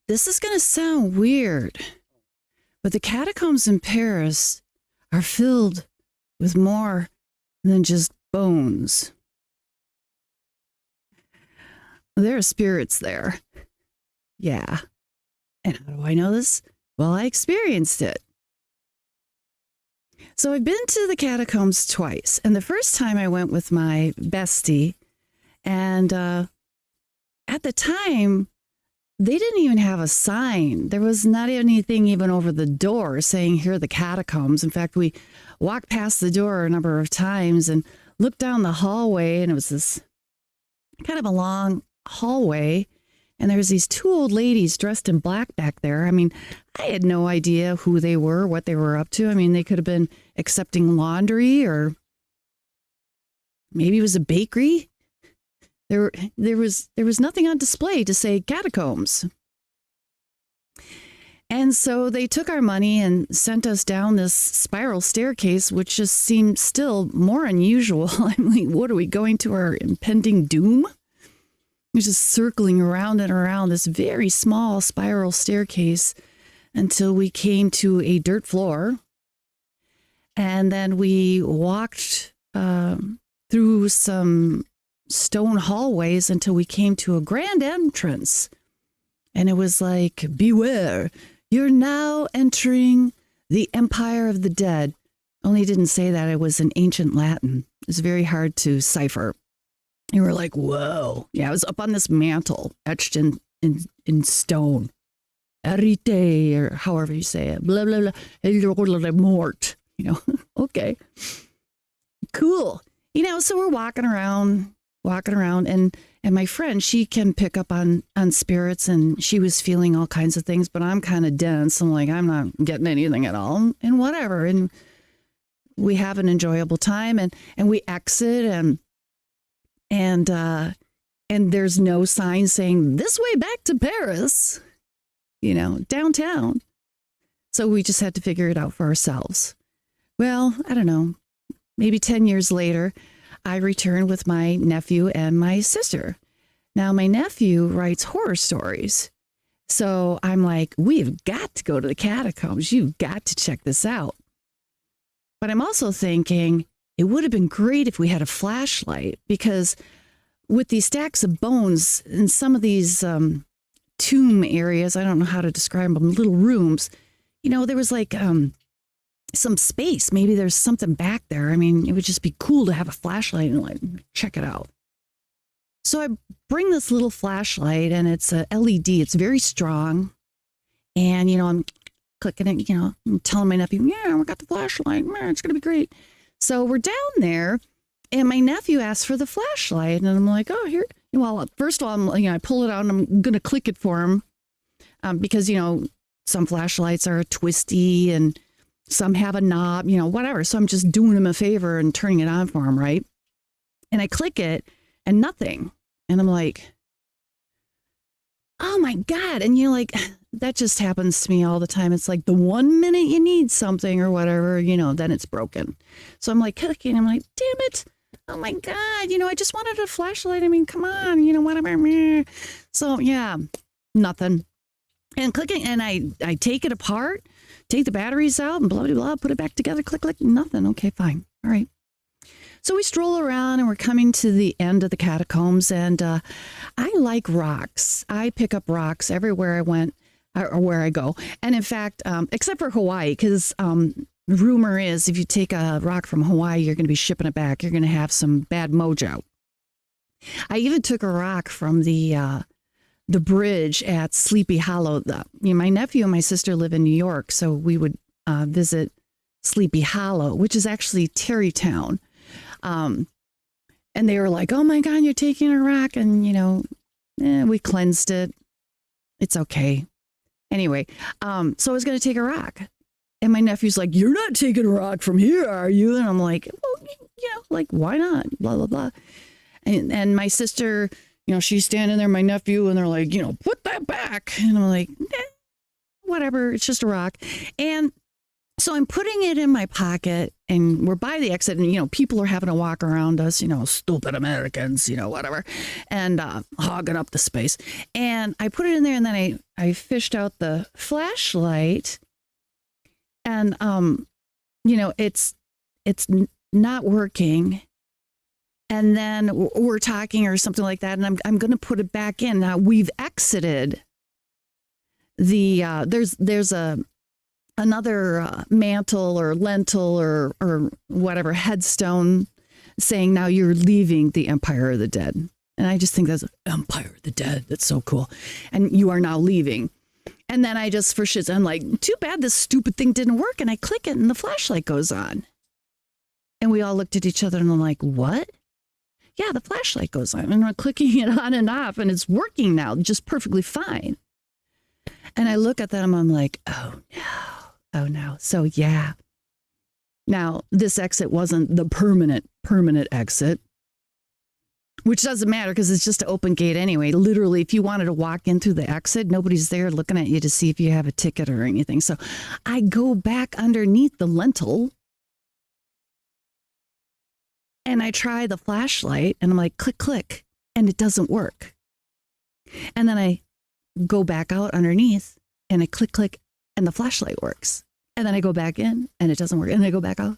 This is going to sound weird, but the catacombs in Paris are filled with more than just bones. There are spirits there. Yeah. And how do I know this? Well, I experienced it. So I've been to the catacombs twice. And the first time I went with my bestie. And at the time, they didn't even have a sign. There was not anything even over the door saying, here are the catacombs. In fact, we walked past the door a number of times and looked down the hallway. And it was this kind of a long hallway. And there was these two old ladies dressed in black back there. I mean, I had no idea who they were, what they were up to. I mean, they could have been accepting laundry, or maybe it was a bakery. There was nothing on display to say catacombs. And so they took our money and sent us down this spiral staircase, which just seemed still more unusual. I'm like, what are we going to, our impending doom? We're just circling around and around this very small spiral staircase until we came to a dirt floor. And then we walked through some stone hallways until we came to a grand entrance. And it was like, beware, you're now entering the Empire of the Dead. Only it didn't say that. It was in ancient Latin. It was very hard to cipher. And we're like, whoa. Yeah, it was up on this mantle, etched in stone. Arite, or however you say it. Blah, blah, blah. Mort. You know, okay. Cool. You know, so we're walking around, and my friend, she can pick up on spirits, and she was feeling all kinds of things, but I'm kind of dense. I'm like, I'm not getting anything at all, and whatever. And we have an enjoyable time, and we exit, and there's no sign saying this way back to Paris, you know, downtown. So we just had to figure it out for ourselves. Well, I don't know, maybe 10 years later, I returned with my nephew and my sister. Now, my nephew writes horror stories. So I'm like, we've got to go to the catacombs. You've got to check this out. But I'm also thinking it would have been great if we had a flashlight, because with these stacks of bones in some of these tomb areas, I don't know how to describe them, little rooms, you know, there was like some space. Maybe there's something back there. I mean, it would just be cool to have a flashlight and like check it out. So I bring this little flashlight, and it's a LED. It's very strong. And, you know, I'm clicking it, you know, I'm telling my nephew, yeah, we got the flashlight. Man, it's going to be great. So we're down there, and my nephew asked for the flashlight. And I'm like, oh, here. Well, first of all, I pull it out, and I'm going to click it for him because, you know, some flashlights are twisty and some have a knob, you know, whatever. So I'm just doing him a favor and turning it on for him, right? And I click it and nothing. And I'm like, oh my God. And you're like, that just happens to me all the time. It's like the 1 minute you need something or whatever, you know, then it's broken. So I'm like clicking. I'm like, damn it. Oh my God. You know, I just wanted a flashlight. I mean, come on, you know, whatever. So yeah, nothing. And clicking, and I take it apart, take the batteries out, and blah, blah, blah, put it back together, click, click, nothing. Okay, fine. All right. So we stroll around, and we're coming to the end of the catacombs, and I like rocks. I pick up rocks everywhere I went, or where I go. And in fact, except for Hawaii, because rumor is if you take a rock from Hawaii, you're going to be shipping it back. You're going to have some bad mojo. I even took a rock from the bridge at Sleepy Hollow. My nephew and my sister live in New York, so we would visit Sleepy Hollow, which is actually Tarrytown. And they were like, oh my God, you're taking a rock. And, you know, we cleansed it. It's okay. Anyway, so I was going to take a rock. And my nephew's like, you're not taking a rock from here, are you? And I'm like, well, you know, like, why not? Blah, blah, blah. And my sister, you know, she's standing there, my nephew, and they're like, you know, put that back. And I'm like, whatever, it's just a rock. And So I'm putting it in my pocket and we're by the exit and, people are having to walk around us, stupid Americans, whatever, and hogging up the space. And I put it in there and then I fished out the flashlight and, it's not working. And then we're talking or something like that. And I'm going to put it back in. Now we've exited the, there's another mantle or lentil or whatever headstone saying, now you're leaving the Empire of the Dead. And I just think that's Empire of the Dead. That's so cool. And you are now leaving. And then I just, for shits, I'm like, too bad this stupid thing didn't work. And I click it and the flashlight goes on. And we all looked at each other and I'm like, what? Yeah, the flashlight goes on. And I'm clicking it on and off and it's working now, just perfectly fine. And I look at them, I'm like, oh no. So yeah. Now, this exit wasn't the permanent exit, which doesn't matter because it's just an open gate anyway. Literally, if you wanted to walk in through the exit, nobody's there looking at you to see if you have a ticket or anything. So I go back underneath the lentil and I try the flashlight and I'm like, click, click, and it doesn't work. And then I go back out underneath and I click, click, and the flashlight works. And then I go back in and it doesn't work. And I go back out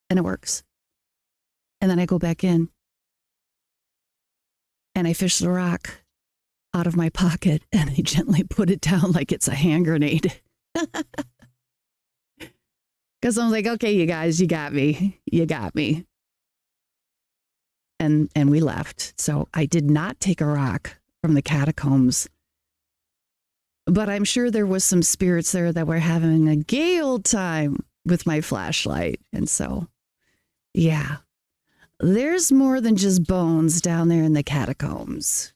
and it works. And then I go back in and I fish the rock out of my pocket and I gently put it down like it's a hand grenade. Because I'm like, okay, you guys, you got me. You got me. And we left. So I did not take a rock from the catacombs. But I'm sure there was some spirits there that were having a gay old time with my flashlight. And so, yeah, there's more than just bones down there in the catacombs.